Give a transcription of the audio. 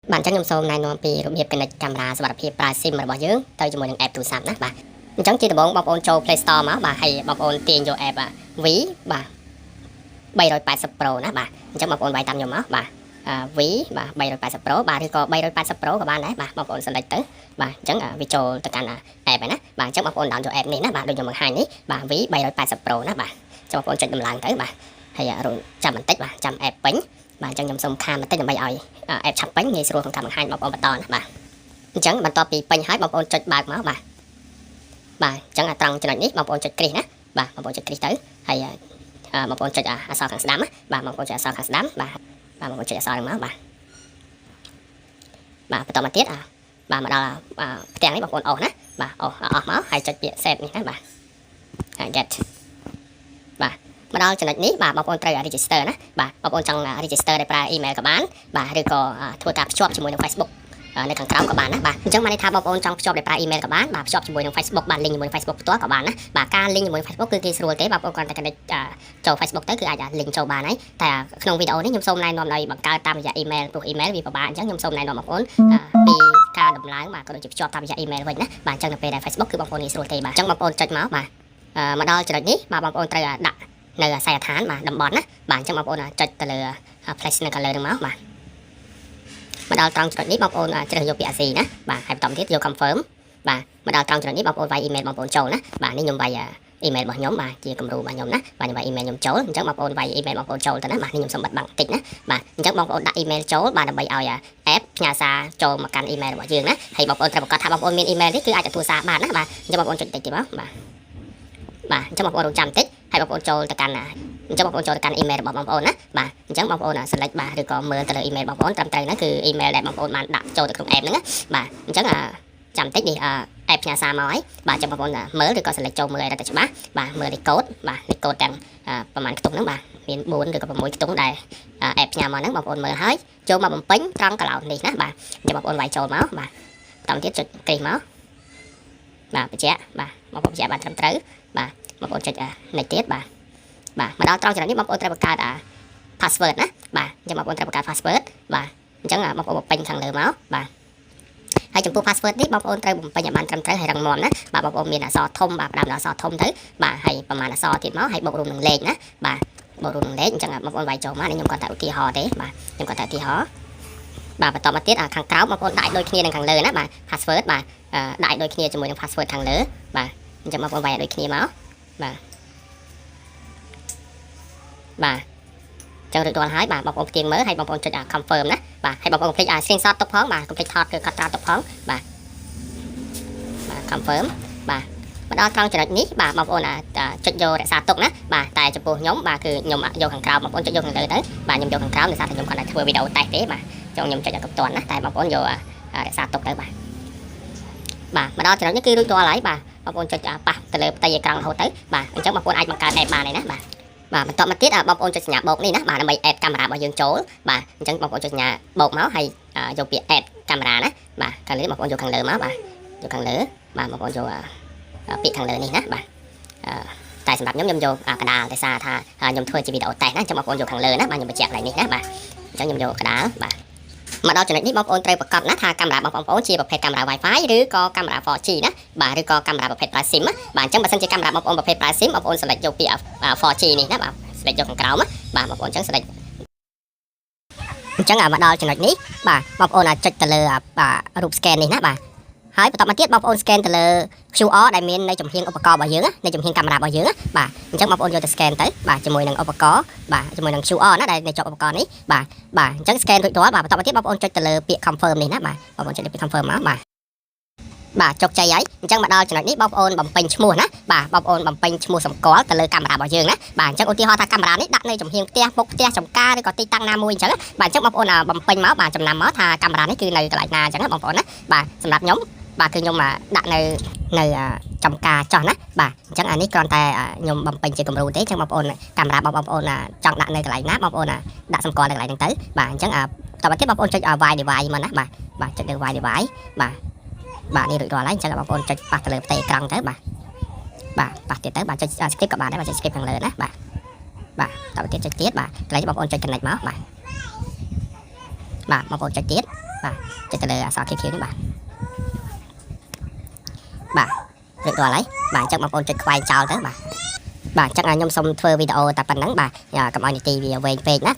bạn chắc nhom xôm này nó bị rụm hiệp connect cameraสำหรับភាពប្រើ SIM របស់យើងទៅជាមួយនឹង app ទូរស័ព្ទណាបាទអញ្ចឹងជាដំបូងបងប្អូនចូល Play Store មកបាទហើយបងប្អូនទាញយក app V បាទ380 Pro ណាបាទអញ្ចឹងបងប្អូនវាយតាមខ្ញុំមកបាទV បាទ380 Pro បាទឬក៏380 Pro ក៏បានដែរបាទបងប្អូន select ទៅបាទអញ្ចឹងវាចូលទៅកាន់ app ហើយណាបាទអញ្ចឹងបងប្អូន download យក app នេះណាបាទដូចខ្ញុំបង្ហាញនេះបាទ V 380 Pro ណាបាទអញ្ចឹងបងប្អូនចុចដំឡើងទៅបាទហើយចាំបន្តិចបាទចាំ app ពេញបាទអញ្ចឹងខ្ញុំសូមខានបន្តិចដើម្បីឲ្យ app ឆាប់ពេញងាយស្រួលក្នុងការបង្ហាញបងប្អូនបន្តណាបាទអញ្ចឹងបន្ទាប់ពីពេញហើយបងប្អូនចុចបើកមកបាទអញ្ចឹងត្រង់ចំណុចនេះបងប្អូនចុចគ្រីសណាបាទបងប្អូនចុចគ្រីសទៅហើយបងប្អូនចុចអក្សរខាងស្ដាំបាទបងប្អូនចុចអក្សរខាងស្ដាំបាទបងប្អូនចុចអក្សរហ្នឹងមកបាទបន្តមកទៀតបាទមកដល់ផ្ទាំងនេះបងប្អូនអស់ណាបាទអស់មកហើយចុចពាក្យ save នេះណាបាទហើយ get បាទមកដល់ចំណុចនេះបាទបងប្អូនត្រូវ register ណាបាទបងប្អូនចង់ register ដោយប្រើ email ក៏បានបាទឬក៏ធ្វើការភ្ជាប់ជាមួយនឹង Facebook នៅខាងក្រោមក៏បានណាបាទអញ្ចឹងបានន័យថាបងប្អូនចង់ភ្ជាប់ដោយប្រើ email ក៏បានបាទភ្ជាប់ជាមួយនឹង Facebook បាទ link ជាមួយនឹង Facebook ផ្ទាល់ក៏បានណាបាទការ link ជាមួយ Facebook គឺគេស្រួលទេបងប្អូនគ្រាន់តែ connect ចូល Facebook ទៅគឺអាច link ចូលបានហើយតែក្នុងវីដេអូនេះខ្ញុំសូមណែនាំឲ្យបង្កើតតាមរយៈ email ព្រោះ email វាពិបាកអញ្ចឹងខ្ញុំសូមណែនាំបងប្អូនពីការដំឡើងបាទក៏ដូចជាភ្ជាប់តាមរយៈ email វិញណាបាទអញ្ចឹងនៅពេលដែល Facebook គឺបងប្អូនងាយស្រួលទេបាទអញ្ចឹងបងប្អូនចុចមកបាទមកដល់ចំណុចនេះបាទបងប្អូនត្រូវដាក់នៅខ្សែដ្ឋានបាទតំបន់ណាបាទអញ្ចឹងបងប្អូនចុចទៅលើ place នៅ color ហ្នឹងមកបាទមកដល់ត្រង់ចំណុចនេះបងប្អូនជ្រើសយកពាក្យ C ណាបាទហើយបន្តទៀតយក confirm បាទមកដល់ត្រង់ចំណុចនេះបងប្អូនវាយ email បងប្អូនចូលណាបាទនេះខ្ញុំវាយ email របស់ខ្ញុំបាទជាគំរូរបស់ខ្ញុំណាបាទខ្ញុំវាយ email ខ្ញុំចូលអញ្ចឹងបងប្អូនវាយ email បងប្អូនចូលទៅណាបាទនេះខ្ញុំសូមបិទបាំងតិចណាបាទអញ្ចឹងបងប្អូនដាក់ email ចូលបាទដើម្បីឲ្យ app ផ្ញើសារចូលមកកាន់ email របស់យើងណាហើយបងប្អូនត្រូវប្រកាសថាបងប្អូនមាន email នេះគឺអាចទទួលសារបានណាបាទអញ្ចឹងបងប្អូនចុចតិចទៀតមកបាទអញ្ចឹងបងប្អូនរងចាំតិចហើយបងប្អូនចូលទៅកាន់អញ្ចឹងបងប្អូនចូលទៅកាន់ email របស់បងប្អូនណាបាទអញ្ចឹងបងប្អូន select បាទឬក៏មើលទៅលើ email បងប្អូនត្រឹមត្រូវហ្នឹងគឺ email ដែលបងប្អូនបានដាក់ចូលទៅក្នុង app ហ្នឹងណាបាទអញ្ចឹងចាំតិចនេះ app ផ្ញើសារមកហើយបាទអញ្ចឹងបងប្អូនមើលឬក៏ select ចូលមើលឲ្យរត់ទៅច្បាស់បាទមើលលេខកូដបាទលេខកូដទាំងប្រហែលខ្ទង់ហ្នឹងបាទមាន4ឬក៏6ខ្ទង់ដែល app ផ្ញើមកហ្នឹងបងប្អូនមើលហើយចូលមកបំពេញត្រង់កន្លោននេះណាបាទអញ្ចឹងបងប្អូនវាយចូលមកបាទបន្តទៀតចុចគ្រីសមកបាទបញ្ជាក់បាទបងប្អូនបញ្ជាក់បានត្រឹមត្រូវបាទបងប្អូនចុចនេះទៀតបាទមកដល់ត្រង់ចំណុចនេះបងប្អូនត្រូវបង្កើតpassword ណាបាទអញ្ចឹងបងប្អូនត្រូវបង្កើត password បាទអញ្ចឹងបងប្អូនបំពេញខាងលើមកបាទហើយចំពោះ password នេះបងប្អូនត្រូវបំពេញឲ្យបានត្រឹមត្រូវហើយរឹងមាំណាបាទបងប្អូនមានអក្សរធំបាទផ្ដើមដោយអក្សរធំទៅបាទហើយប្រមាណអក្សរទៀតមកហើយបូករួមនឹងលេខណាបាទបូករួមនឹងលេខអញ្ចឹងបងប្អូនវាយចូលមកនេះខ្ញុំគាត់តែឧទាហរណ៍ទេបាទខ្ញុំគាត់តែឧទាហរណ៍បាទបន្តមកទៀតខាងក្រោមបងប្អូនដាក់ដូចគ្នានឹងខាងលើណាបាទ password បាទដាក់ដូចគ្នាជាមួយនឹង password ខាងលើបាទអញ្ចឹងបងប្អូនវាយដូចគ្នាមកបាទចឹងរួចរាល់ហើយបាទបងប្អូនផ្ទៀងមើលហើយបងប្អូនចុចconfirm ណាបាទហើយបងប្អូនកុំភ្លេចscreenshot ទុកផងបាទកុំភ្លេចថតគឺកត់ត្រាទុកផងបាទ confirm បាទមកដល់ត្រង់ចំណុចនេះបាទបងប្អូនចុចយករក្សាទុកណាបាទតែចំពោះខ្ញុំបាទគឺខ្ញុំយកខាងក្រោមបងប្អូនចុចយកខាងលើទៅបាទខ្ញុំយកខាងក្រោមដោយសារតែខ្ញុំគាត់តែធ្វើវីដេអូតេស្តទេបាទចង់ខ្ញុំចុចឲ្យគ្រប់តន់ណាតែបងប្អូនយករក្សាទុកទៅបាទមកដល់ចំណុចនេះគឺរួចរាល់ហើយបាទបងប្អូនចុចប៉ះទៅលើផ្ទៃអេក្រង់រហូតទៅបាទអញ្ចឹងបងប្អូនអាចបង្កើត app បានហើយណាបាទបន្តមកទៀតបងប្អូនចុចសញ្ញាបូកនេះណាបាទដើម្បី add កាមេរ៉ារបស់យើងចូលបាទអញ្ចឹងបងប្អូនចុចសញ្ញាបូកមកហើយយកពាក្យ add កាមេរ៉ាណាបាទខាងលើបងប្អូនយកខាងលើមកបាទយកខាងលើបាទបងប្អូនយកពាក្យខាងលើនេះណាបាទតែសម្រាប់ខ្ញុំយកកដាលដោយសារថាខ្ញុំធ្វើជាវីដេអូតេស្តណាអញ្ចឹងបងប្អូនយកខាងលើណាបាទខ្ញុំបញ្ជាក់កន្លែងនេះណាបាទអញ្ចឹងខ្ញុំយកកដាលបាទមកដល់ចំណុចនេះបងប្អូនត្រូវប្រកាសណាថាកាមេរ៉ាបងប្អូនជាប្រភេទកាមេរ៉ា Wi-Fi ឬក៏កាមេរ៉ា 4G ណាបាទឬក៏កាមេរ៉ាប្រភេទប្រើ SIM ណាបាទអញ្ចឹងបើសិនជាកាមេរ៉ាបងប្អូនប្រភេទប្រើ SIM បងប្អូន select យកពាក្យ 4G នេះណាបាទ select យកខាងក្រោមបាទបងប្អូនអញ្ចឹង select អញ្ចឹងមកដល់ចំណុចនេះបាទបងប្អូនចុចទៅលើរូប scan នេះណាបាទហើយបន្តមកទៀតបងប្អូន scan ទៅលើ QR ដែលមាននៅចំហៀងឧបករណ៍របស់យើងនៅចំហៀងកាមេរ៉ារបស់យើងបាទអញ្ចឹងបងប្អូនយកទៅ scan ទៅបាទជាមួយនឹងឧបករណ៍បាទជាមួយនឹង QR ណាដែលជាប់ឧបករណ៍នេះបាទអញ្ចឹង scan រួចរាល់បាទបន្តមកទៀតបងប្អូនចុចទៅលើពាក្យ confirm នេះណាបាទបងប្អូនចុចលើពាក្យ confirm មកបាទជោគជ័យហើយអញ្ចឹងមកដល់ចំណុចនេះបងប្អូនបំពេញឈ្មោះណាបាទបងប្អូនបំពេញឈ្មោះសម្គាល់ទៅលើកាមេរ៉ារបស់យើងណាបាទអញ្ចឹងឧទាហរណ៍ថាកាមេរ៉ានេះដាក់នៅចំហៀងផ្ទះមុខផ្ទះចំការឬក៏ទីតាំងណាមួយអញ្ចឹងបាទអញ្ចឹងបងប្អូនបំពេញមកបាទចំណាំមកថាកាមេរ៉ានេះគឺនៅកន្លែងណាអញ្ចឹងបងប្អូនណាបាទសម្រាប់ខ្ញុំបាទគឺខ្ញុំដាក់នៅចំការចោះណាបាទអញ្ចឹងអានេះគ្រាន់តែខ្ញុំបំពេញជាគំរូទេអញ្ចឹងបងប្អូនកាមេរ៉ាបងប្អូនចង់ដាក់នៅកន្លែងណាបងប្អូនដាក់សម្គាល់នៅកន្លែងហ្នឹងទៅបាទអញ្ចឹងតទៅទៀតបងប្អូនចុច Y device មកណាបាទចុចលើ Y device បាទនេះរួចរាល់ហើយអញ្ចឹងបងប្អូនចុចប៉ះទៅលើផ្ទៃអេក្រង់ទៅបាទប៉ះទៀតទៅបាទចុច skip ក៏បានដែរបាទចុច skip ខាងលើណាបាទតទៅទៀតចុចទៀតបាទកន្លែងបងប្អូនចុច connect មកបាទបងប្អូនចុចទៀត បាទចុចទៅលើអក្សរ QQ នេះបាទរួចរាល់ហើយបាទអញ្ចឹងបងប្អូនចុចខ្វែងចោលទៅបាទអញ្ចឹងខ្ញុំសូមធ្វើវីដេអូតែប៉ុណ្្នឹងបាទកុំឲ្យនីតិវាវែងពេកណា